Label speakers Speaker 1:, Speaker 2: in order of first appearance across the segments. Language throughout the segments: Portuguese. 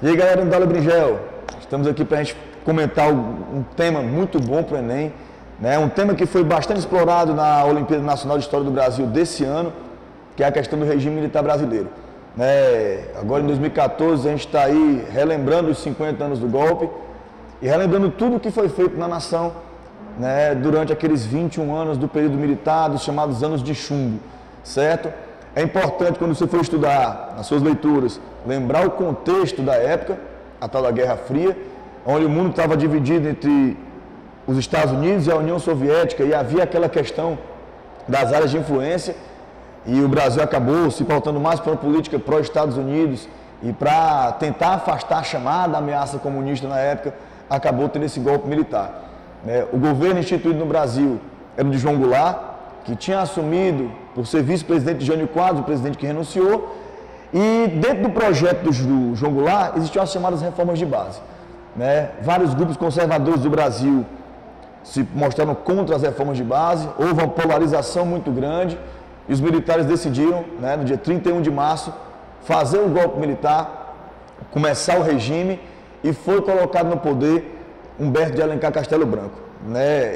Speaker 1: E aí, galera do Dala Bringel, estamos aqui para a gente comentar um tema muito bom para o Enem, né? Um tema que foi bastante explorado na Olimpíada Nacional de História do Brasil desse ano, que é a questão do regime militar brasileiro. Agora em 2014 a gente está aí relembrando os 50 anos do golpe e relembrando tudo o que foi feito na nação, né, durante aqueles 21 anos do período militar, dos chamados anos de chumbo, certo? É importante, quando você for estudar nas suas leituras, lembrar o contexto da época, a tal da Guerra Fria, onde o mundo estava dividido entre os Estados Unidos e a União Soviética e havia aquela questão das áreas de influência, e o Brasil acabou se pautando mais para uma política pró-Estados Unidos e para tentar afastar a chamada ameaça comunista na época, acabou tendo esse golpe militar. O governo instituído no Brasil era o de João Goulart, que tinha assumido por ser vice-presidente de Jânio Quadros, o presidente que renunciou, e dentro do projeto do João Goulart existiam as chamadas reformas de base. Vários grupos conservadores do Brasil se mostraram contra as reformas de base, houve uma polarização muito grande, e os militares decidiram, no dia 31 de março, fazer o golpe militar, começar o regime, e foi colocado no poder Humberto de Alencar Castelo Branco.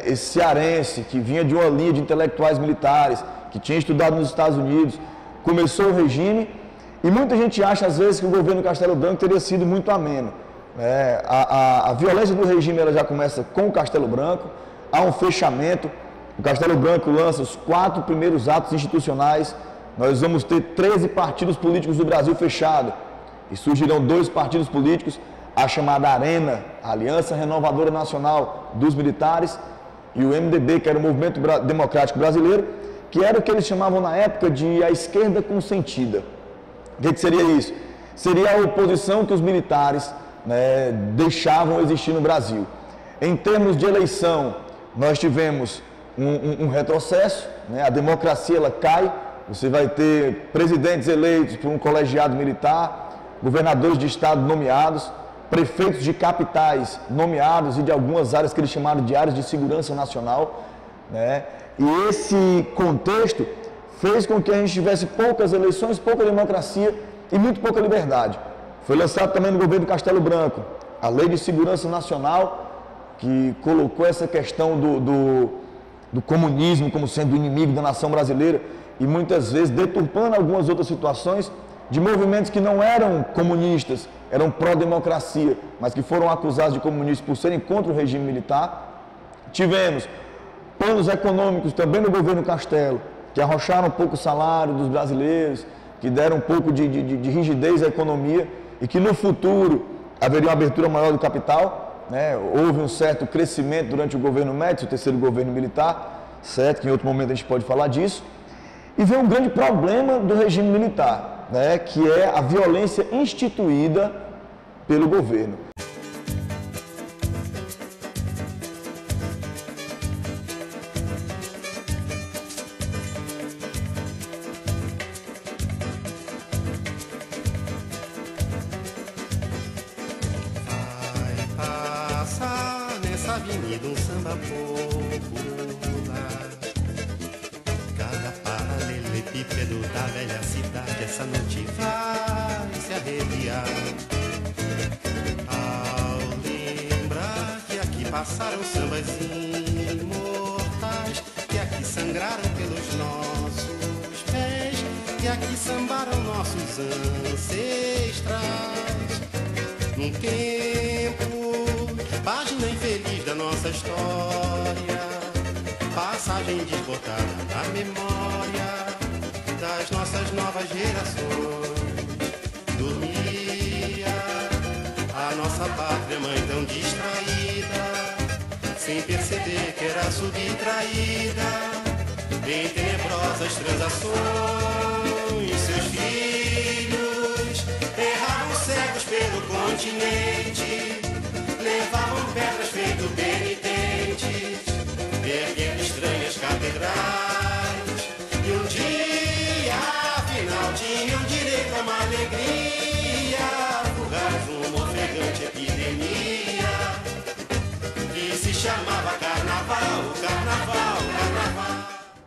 Speaker 1: Esse cearense que vinha de uma linha de intelectuais militares, que tinha estudado nos Estados Unidos, começou o regime, e muita gente acha às vezes que o governo Castelo Branco teria sido muito ameno. A violência do regime ela já começa com o Castelo Branco, há um fechamento, o Castelo Branco lança os 4 primeiros atos institucionais, nós vamos ter 13 partidos políticos do Brasil fechado, e surgirão 2 partidos políticos, a chamada ARENA, a Aliança Renovadora Nacional dos Militares, e o MDB, que era o Movimento Democrático Brasileiro, que era o que eles chamavam na época de a esquerda consentida. O que seria isso? Seria a oposição que os militares deixavam existir no Brasil. Em termos de eleição, nós tivemos um retrocesso, a democracia ela cai, você vai ter presidentes eleitos por um colegiado militar, governadores de estado nomeados, prefeitos de capitais nomeados e de algumas áreas que eles chamaram de áreas de segurança nacional, E esse contexto fez com que a gente tivesse poucas eleições, pouca democracia e muito pouca liberdade. Foi lançado também no governo Castelo Branco a Lei de Segurança Nacional, que colocou essa questão do comunismo como sendo o inimigo da nação brasileira e muitas vezes deturpando algumas outras situações de movimentos que não eram comunistas, eram pró-democracia, mas que foram acusados de comunistas por serem contra o regime militar. Tivemos planos econômicos também no governo Castelo, que arrocharam um pouco o salário dos brasileiros, que deram um pouco de rigidez à economia e que no futuro haveria uma abertura maior do capital. Houve um certo crescimento durante o governo Médici, o terceiro governo militar, certo? Que em outro momento a gente pode falar disso. E veio um grande problema do regime militar, que é a violência instituída pelo governo.
Speaker 2: Vai passar nessa avenida um samba popular, cada paralelepípedo da velha cidade essa noite vai se arrepiar. Ao lembrar que aqui passaram sambas imortais, que aqui sangraram pelos nossos pés, que aqui sambaram nossos ancestrais. Num tempo, página infeliz da nossa história, passagem desbotada na memória das nossas novas gerações. Dormia a nossa pátria mãe tão distraída, sem perceber que era subtraída em tenebrosas transações. Seus filhos erravam cegos pelo continente, levavam pedras feito penitentes, erguendo estranhas catedrais, e um dia afinal tinham direito a uma alegria, fugaz uma ofegante epidemia que se chamava carnaval, carnaval, carnaval.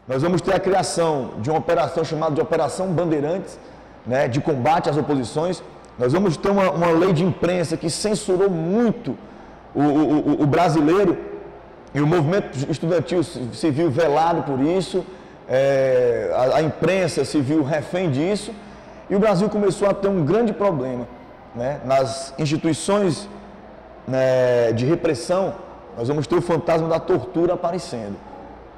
Speaker 1: Nós vamos ter a criação de uma operação chamada de Operação Bandeirantes, de combate às oposições, Nós vamos ter uma lei de imprensa que censurou muito o brasileiro, e o movimento estudantil se viu velado por isso, a imprensa se viu refém disso, e o Brasil começou a ter um grande problema, né? Nas instituições, né, de repressão, nós vamos ter o fantasma da tortura aparecendo.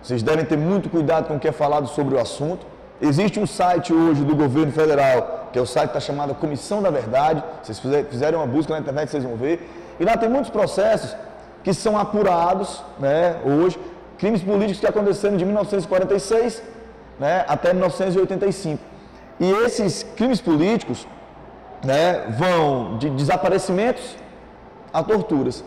Speaker 1: Vocês devem ter muito cuidado com o que é falado sobre o assunto. Existe um site hoje do governo federal, que é o site que está chamado Comissão da Verdade. Vocês fizerem uma busca na internet, vocês vão ver. E lá tem muitos processos que são apurados, né, hoje, crimes políticos que aconteceram de 1946, né, até 1985. E esses crimes políticos, né, vão de desaparecimentos a torturas.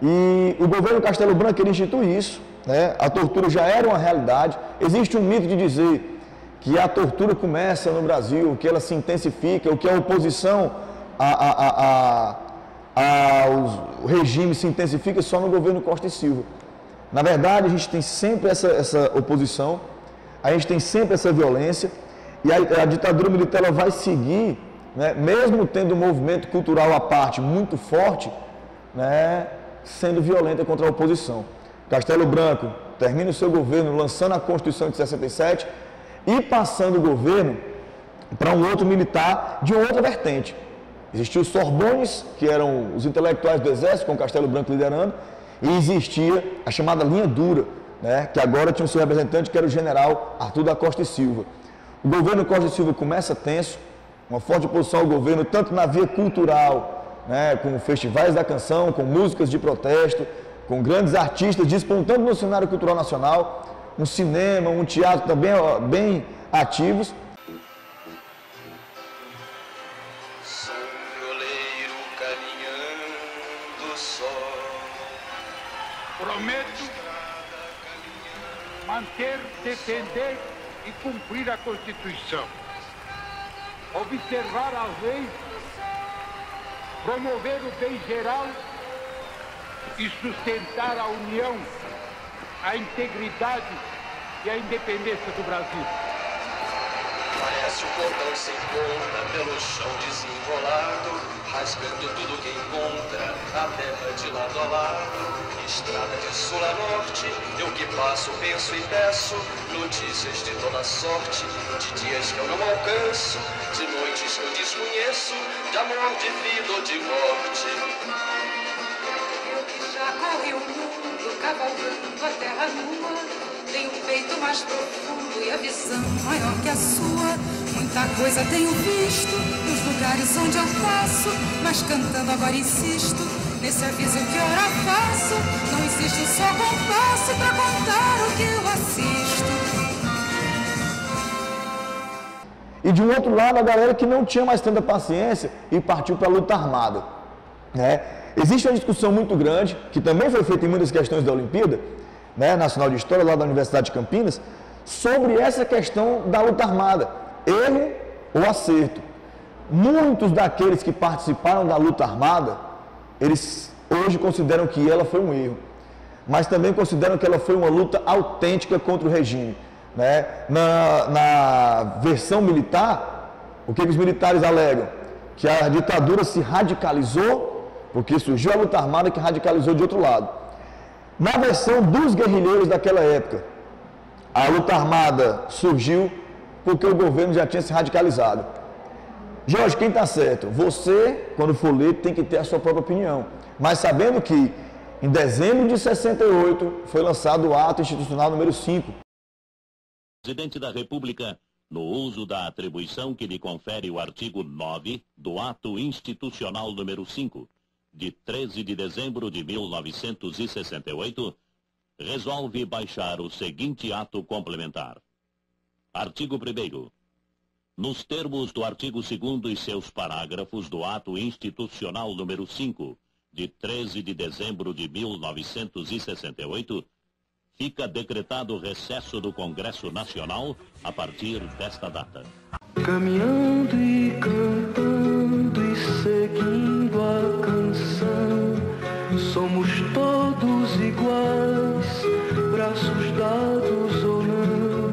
Speaker 1: E o governo Castelo Branco, ele institui isso, né, a tortura já era uma realidade. Existe um mito de dizer que a tortura começa no Brasil, que ela se intensifica, ou que a oposição ao regime se intensifica só no governo Costa e Silva. Na verdade, a gente tem sempre essa oposição, a gente tem sempre essa violência, e a ditadura militar ela vai seguir, né, mesmo tendo um movimento cultural à parte muito forte, né, sendo violenta contra a oposição. Castelo Branco termina o seu governo lançando a Constituição de 67 e passando o governo para um outro militar de outra vertente. Existia os Sorbones, que eram os intelectuais do Exército, com Castelo Branco liderando, e existia a chamada linha dura, né, que agora tinha o seu representante, que era o general Arthur da Costa e Silva. O governo Costa e Silva começa tenso, uma forte oposição ao governo, tanto na via cultural, né, com festivais da canção, com músicas de protesto, com grandes artistas despontando no cenário cultural nacional, um cinema, um teatro também bem ativos.
Speaker 3: Sou violeiro caminhando só.
Speaker 4: Prometo manter, defender e cumprir a Constituição, observar as leis, promover o bem geral e sustentar a união, a integridade e a independência do Brasil.
Speaker 3: Parece o cordão sem ponta pelo chão desenrolado, rasgando tudo que encontra, a terra de lado a lado. Estrada de sul a norte, eu que passo, penso e peço notícias de toda sorte, de dias que eu não alcanço, de noites que eu desconheço, de amor, de vida ou de morte.
Speaker 5: Eu que já corri o mundo, cavalgando a terra nua, tenho o peito mais profundo e a visão maior que a sua. Muita coisa tenho visto nos lugares onde eu passo, mas cantando agora insisto nesse aviso que ora faço. Não existe um só compasso pra contar o que eu assisto.
Speaker 1: E de um outro lado, a galera que não tinha mais tanta paciência e partiu para a luta armada, né? Existe uma discussão muito grande, que também foi feita em muitas questões da Olimpíada, né, Nacional de História, lá da Universidade de Campinas, sobre essa questão da luta armada, erro ou acerto. Muitos daqueles que participaram da luta armada, eles hoje consideram que ela foi um erro, mas também consideram que ela foi uma luta autêntica contra o regime, né? Na versão militar, o que os militares alegam? Que a ditadura se radicalizou, porque surgiu a luta armada que radicalizou de outro lado. Na versão dos guerrilheiros daquela época, a luta armada surgiu porque o governo já tinha se radicalizado. Jorge, quem está certo? Você, quando for ler, tem que ter a sua própria opinião. Mas sabendo que, em dezembro de 68, foi lançado o Ato Institucional número 5.
Speaker 6: Presidente da República, no uso da atribuição que lhe confere o artigo 9 do Ato Institucional número 5, de 13 de dezembro de 1968, resolve baixar o seguinte ato complementar. Artigo 1º. Nos termos do artigo 2º e seus parágrafos do Ato Institucional número 5, de 13 de dezembro de 1968, fica decretado o recesso do Congresso Nacional a partir desta data.
Speaker 7: Caminhando e cantando e seguindo a canção, somos todos iguais, braços dados ou não,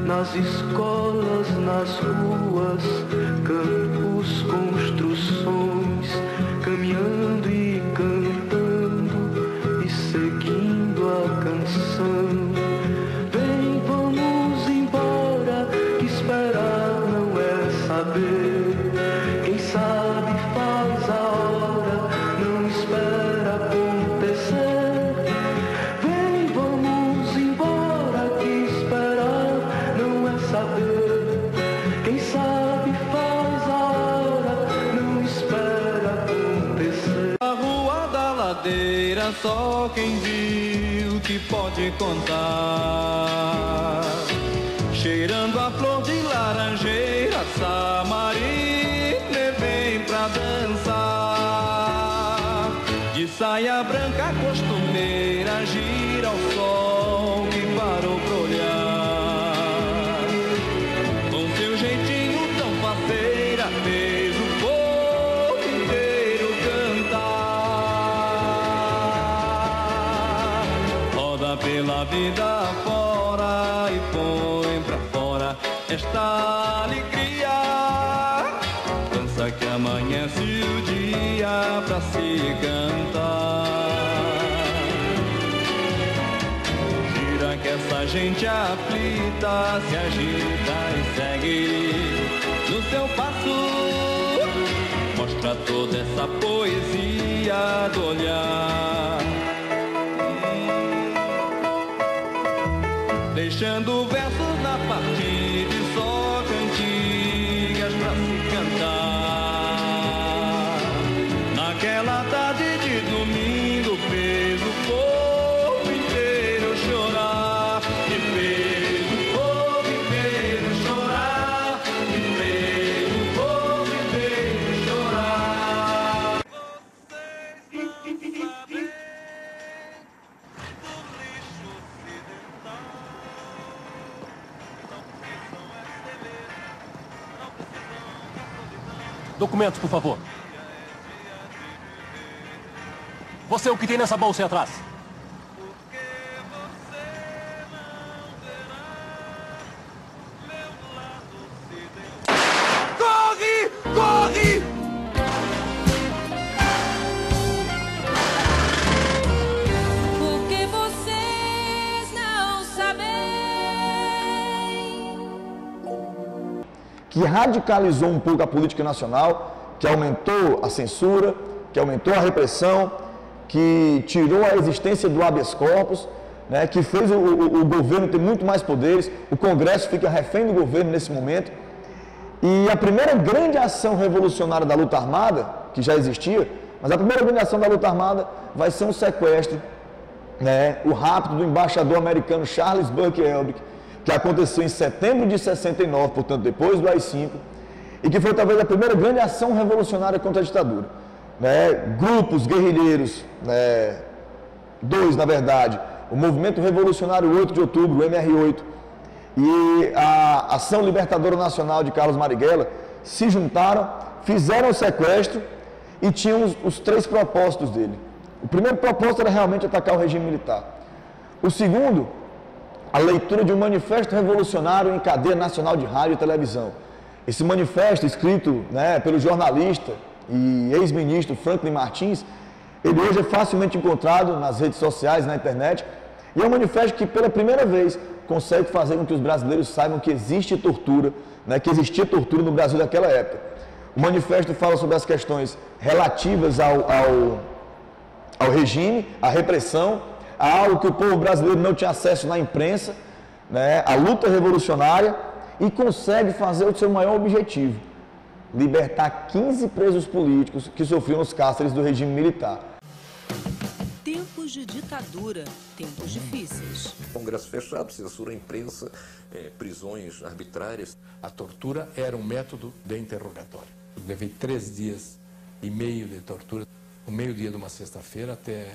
Speaker 7: nas escolas, nas ruas, campos, construções. seguindo a canção. Vem, vamos embora, que esperar não é saber. Quem sabe faz a hora, não espera acontecer. Vem, vamos embora, que esperar não é saber. Quem sabe faz a hora, não espera acontecer.
Speaker 8: A rua da ladeira, só quem viu que pode contar. Cheirando a flor de laranjeira, Samarina vem pra dançar. De saia branca costumeira, gira ao sol que parou pra olhar. Com seu jeitinho tão faceira, fez o povo inteiro cantar. Roda pela vida fora e põe pra fora esta alegria. Dança que amanhece o dia pra se cantar. Gira que essa gente aflita se agita e segue no seu passo. Mostra toda essa poesia do olhar. Deixando versos na partida e só cantigas pra se cantar. Naquela tarde de domingo fez o povo inteiro chorar. E fez o povo inteiro chorar. E fez o povo inteiro chorar. Vocês não sabem.
Speaker 9: Documentos, por favor. Você, o que tem nessa bolsa aí atrás? Corre! Corre!
Speaker 5: Porque vocês não sabem.
Speaker 1: Que radicalizou um pouco a política nacional, que aumentou a censura, que aumentou a repressão, que tirou a existência do habeas corpus, né, que fez o governo ter muito mais poderes, o Congresso fica refém do governo nesse momento. E a primeira grande ação revolucionária da luta armada, que já existia, mas a primeira grande ação da luta armada vai ser um sequestro, né, o rapto do embaixador americano Charles Buck Elbrick, que aconteceu em setembro de 69, portanto depois do AI-5, e que foi talvez a primeira grande ação revolucionária contra a ditadura. Né? Grupos guerrilheiros, dois na verdade, o Movimento Revolucionário 8 de Outubro, o MR8, e a Ação Libertadora Nacional de Carlos Marighella, se juntaram, fizeram o sequestro e tinham os três propósitos dele. O primeiro propósito era realmente atacar o regime militar. O segundo, a leitura de um manifesto revolucionário em cadeia nacional de rádio e televisão. Esse manifesto, escrito, né, pelo jornalista e ex-ministro Franklin Martins, ele hoje é facilmente encontrado nas redes sociais, na internet, e é um manifesto que, pela primeira vez, consegue fazer com que os brasileiros saibam que existe tortura, né, que existia tortura no Brasil naquela época. O manifesto fala sobre as questões relativas ao regime, à repressão, a algo que o povo brasileiro não tinha acesso na imprensa, né, a luta revolucionária, e consegue fazer o seu maior objetivo, libertar 15 presos políticos que sofriam os cárceres do regime militar.
Speaker 10: Tempos de ditadura, tempos difíceis.
Speaker 11: Congresso fechado, censura a imprensa, prisões arbitrárias.
Speaker 12: A tortura era um método de interrogatório. Eu levei 3 dias e meio de tortura, do meio-dia de uma sexta-feira até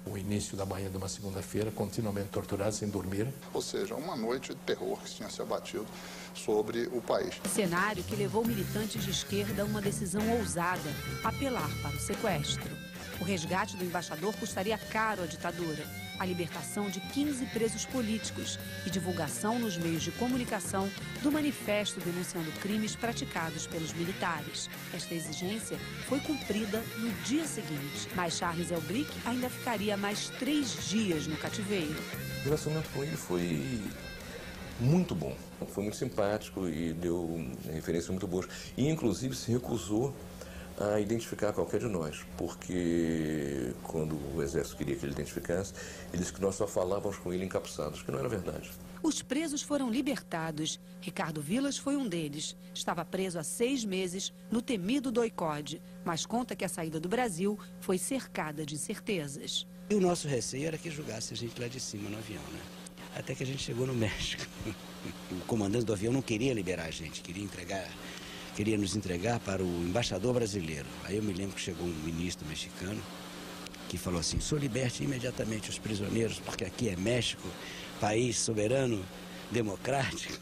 Speaker 12: o início da manhã de uma segunda-feira, continuamente torturado, sem dormir.
Speaker 13: Ou seja, uma noite de terror que tinha se abatido sobre o país.
Speaker 10: Cenário que levou militantes de esquerda a uma decisão ousada, apelar para o sequestro. O resgate do embaixador custaria caro à ditadura. a libertação de 15 presos políticos e divulgação nos meios de comunicação do manifesto denunciando crimes praticados pelos militares. Esta exigência foi cumprida no dia seguinte, mas Charles Elbrick ainda ficaria mais 3 dias no cativeiro.
Speaker 11: O relacionamento com ele foi muito bom, foi muito simpático e deu referências muito boas. E, inclusive, se recusou a identificar qualquer de nós, porque quando o Exército queria que ele identificasse, ele disse que nós só falávamos com ele encapuçados, que não era verdade.
Speaker 10: Os presos foram libertados. Ricardo Vilas foi um deles. Estava preso há 6 meses no temido doicode, mas conta que a saída do Brasil foi cercada de incertezas.
Speaker 14: E o nosso receio era que julgasse a gente lá de cima no avião, né? Até que a gente chegou no México. O comandante do avião não queria liberar a gente, queria nos entregar para o embaixador brasileiro. Aí eu me lembro que chegou um ministro mexicano que falou assim: "Só liberte imediatamente os prisioneiros, porque aqui é México, país soberano, democrático."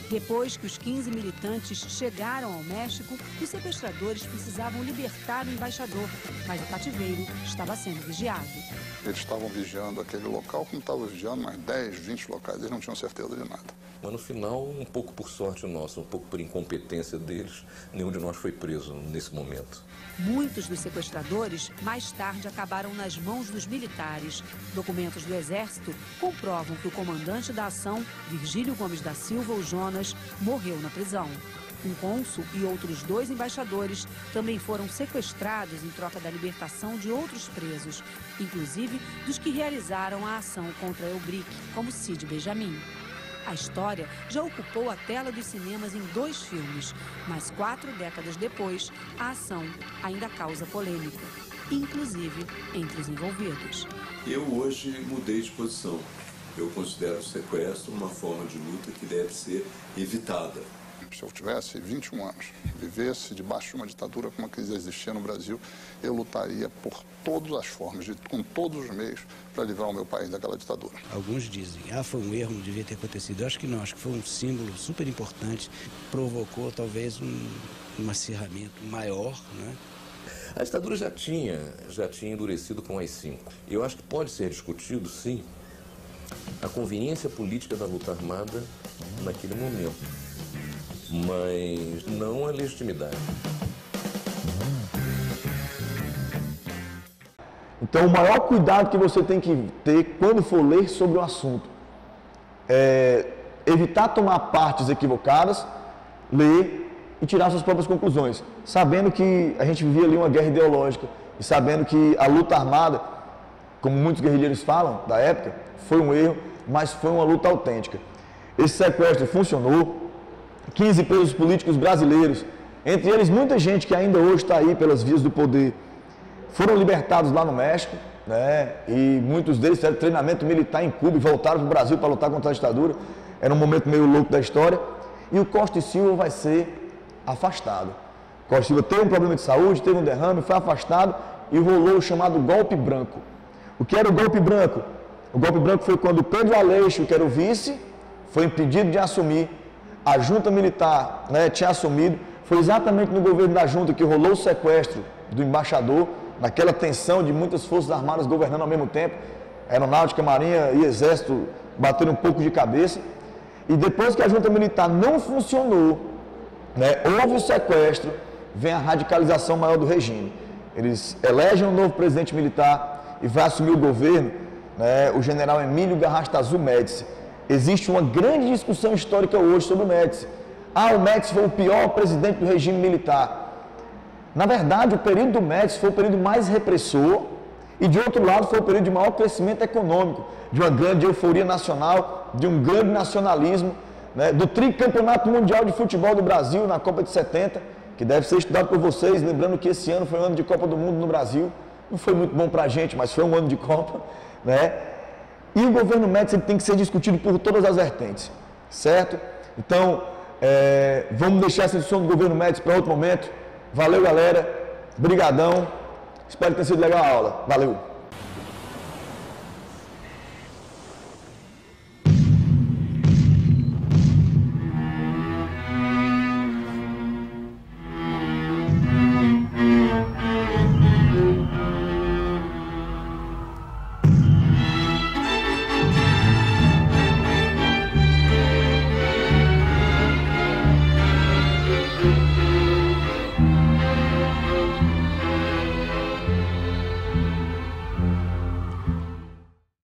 Speaker 10: Depois que os 15 militantes chegaram ao México, os sequestradores precisavam libertar o embaixador, mas o cativeiro estava sendo vigiado.
Speaker 13: Eles estavam vigiando aquele local como estavam vigiando mais 10, 20 locais, eles não tinham certeza de nada.
Speaker 11: Mas no final, um pouco por sorte nossa, um pouco por incompetência deles, nenhum de nós foi preso nesse momento.
Speaker 10: Muitos dos sequestradores, mais tarde, acabaram nas mãos dos militares. Documentos do Exército comprovam que o comandante da ação, Virgílio Gomes da Silva, o Jonas, morreu na prisão. Um cônsul e outros 2 embaixadores também foram sequestrados em troca da libertação de outros presos, inclusive dos que realizaram a ação contra Elbrick, como Cid Benjamin. A história já ocupou a tela dos cinemas em 2 filmes, mas 4 décadas depois, a ação ainda causa polêmica, inclusive entre os envolvidos.
Speaker 15: Eu hoje mudei de posição. Eu considero o sequestro uma forma de luta que deve ser evitada.
Speaker 13: Se eu tivesse 21 anos, vivesse debaixo de uma ditadura como a que existia no Brasil, eu lutaria por todas as formas, com todos os meios, para livrar o meu país daquela ditadura.
Speaker 14: Alguns dizem: foi um erro, não devia ter acontecido. Eu acho que não, acho que foi um símbolo super importante, provocou talvez um acirramento maior, né?
Speaker 11: A ditadura já tinha endurecido com as 5. Eu acho que pode ser discutido, sim, a conveniência política da luta armada naquele momento, mas não a legitimidade.
Speaker 1: Então, o maior cuidado que você tem que ter quando for ler sobre o assunto é evitar tomar partes equivocadas, ler e tirar suas próprias conclusões, sabendo que a gente vivia ali uma guerra ideológica e sabendo que a luta armada, como muitos guerrilheiros falam da época, foi um erro, mas foi uma luta autêntica. Esse sequestro funcionou. 15 presos políticos brasileiros, entre eles muita gente que ainda hoje está aí pelas vias do poder, foram libertados lá no México, né? E muitos deles fizeram treinamento militar em Cuba e voltaram para o Brasil para lutar contra a ditadura. Era um momento meio louco da história. E o Costa e Silva vai ser afastado. Costa e Silva teve um problema de saúde, teve um derrame, foi afastado e rolou o chamado golpe branco. O que era o golpe branco? O golpe branco foi quando Pedro Aleixo, que era o vice, foi impedido de assumir. A junta militar, né, tinha assumido. Foi exatamente no governo da junta que rolou o sequestro do embaixador, naquela tensão de muitas forças armadas governando ao mesmo tempo. Aeronáutica, Marinha e Exército bateram um pouco de cabeça. E depois que a junta militar não funcionou, né, houve o sequestro, vem a radicalização maior do regime. Eles elegem um novo presidente militar e vai assumir o governo, né, o general Emílio Garrastazu Médici. Existe uma grande discussão histórica hoje sobre o Médici. O Médici foi o pior presidente do regime militar. Na verdade, o período do Médici foi o período mais repressor e, de outro lado, foi o período de maior crescimento econômico, de uma grande euforia nacional, de um grande nacionalismo, né, do tricampeonato mundial de futebol do Brasil na Copa de 70, que deve ser estudado por vocês, lembrando que esse ano foi um ano de Copa do Mundo no Brasil. Não foi muito bom para a gente, mas foi um ano de Copa, né? E o governo Médici tem que ser discutido por todas as vertentes, certo? Então, vamos deixar essa discussão do governo Médici para outro momento. Valeu, galera. Brigadão. Espero que tenha sido legal a aula. Valeu.